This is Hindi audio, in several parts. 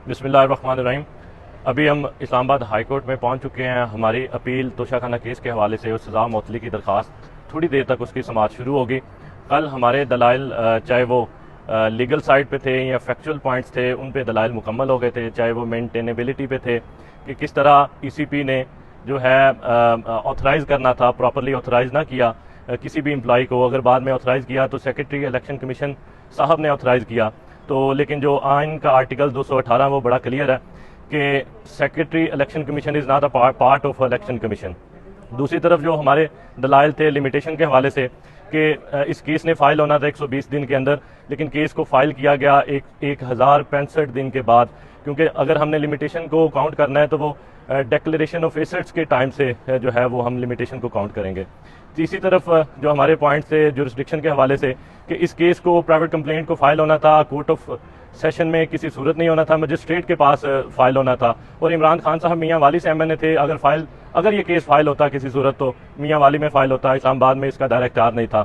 बिस्मिल्लाहिर्रहमानिर्रहीम। अभी हम इस्लामाबाद हाई कोर्ट में पहुंच चुके हैं। हमारी अपील तोशाखाना केस के हवाले से उस सज़ा मौतली की दरख्वास्त थोड़ी देर तक उसकी समाअत शुरू होगी। कल हमारे दलाइल चाहे वो लीगल साइड पे थे या फैक्चुअल पॉइंट्स थे, उन पे दलाइल मुकम्मल हो गए थे। चाहे वो मेंटेनेबिलिटी पे थे कि किस तरह ईसीपी ने जो है ऑथराइज़ करना था, प्रॉपरली ऑथराइज़ ना किया किसी भी एम्प्लॉय को। अगर बाद में ऑथराइज़ किया तो सेक्रेटरी इलेक्शन कमीशन साहब ने ऑथराइज़ किया। तो लेकिन जो आइन का आर्टिकल 218 वो बड़ा क्लियर है कि secretary election commission is not a part of election commission. दूसरी तरफ जो हमारे दलाइल थे लिमिटेशन के हवाले से कि इस केस ने फाइल होना था 120 दिन के अंदर, लेकिन केस को फाइल किया गया 1065 दिन के बाद, क्योंकि अगर हमने लिमिटेशन को काउंट करना है तो वो डिक्लेरेशन ऑफ एसेट्स के टाइम से जो है वो हम लिमिटेशन को काउंट करेंगे। तीसरी तरफ जो हमारे पॉइंट थे जुरिस्डिक्शन के हवाले से कि इस केस को प्राइवेट कंप्लेंट को फाइल होना था कोर्ट ऑफ सेशन में, किसी सूरत नहीं होना था, मजिस्ट्रेट के पास फाइल होना था। और इमरान खान साहब मियाँ वाली से एमएनए थे। अगर ये केस फाइल होता किसी सूरत तो मियाँ वाली में फाइल होता, इस्लामाबाद में इसका डायरेक्ट इख्तियार नहीं था।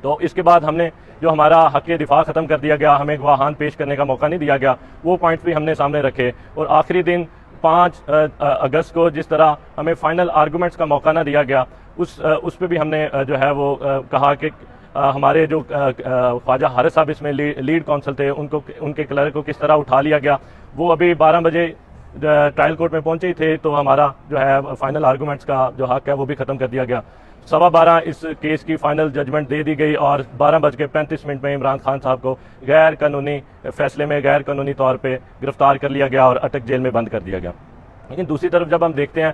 तो इसके बाद हमने जो हमारा हक दिफा ख़त्म कर दिया गया, हमें गवाहान पेश करने का मौका नहीं दिया गया, वो पॉइंट्स भी हमने सामने रखे। और आखिरी दिन 5 अगस्त को जिस तरह हमें फाइनल आर्गूमेंट्स का मौका ना दिया गया, उस पर भी हमने जो है वो कहा कि हमारे जो ख्वाजा हारिस साहब इसमें लीड काउंसिल थे, उनके क्लर्क को किस तरह उठा लिया गया। वो अभी 12 बजे ट्रायल कोर्ट में पहुंचे ही थे, तो हमारा जो है फाइनल आर्गूमेंट्स का जो हक है वो भी ख़त्म कर दिया गया। 12:15 इस केस की फाइनल जजमेंट दे दी गई और 12:35 में इमरान खान साहब को गैर कानूनी फैसले में गैर कानूनी तौर पर गिरफ्तार कर लिया गया और अटक जेल में बंद कर दिया गया। लेकिन दूसरी तरफ जब हम देखते हैं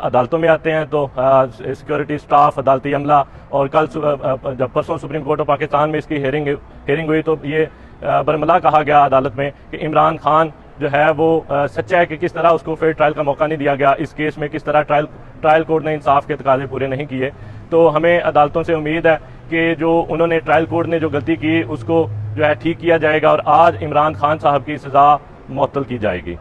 अदालतों में आते हैं तो सिक्योरिटी स्टाफ, अदालती अमला, और कल जब परसों सुप्रीम कोर्ट ऑफ पाकिस्तान में इसकी हेयरिंग हुई तो ये बरमला कहा गया अदालत में कि इमरान खान जो है वो सच्चा है कि किस तरह उसको फेयर ट्रायल का मौका नहीं दिया गया। इस केस में किस तरह ट्रायल कोर्ट ने इंसाफ के तकाजे पूरे नहीं किए। तो हमें अदालतों से उम्मीद है कि जो उन्होंने ट्रायल कोर्ट ने जो गलती की उसको जो है ठीक किया जाएगा और आज इमरान खान साहब की सज़ा मुअत्तल की जाएगी।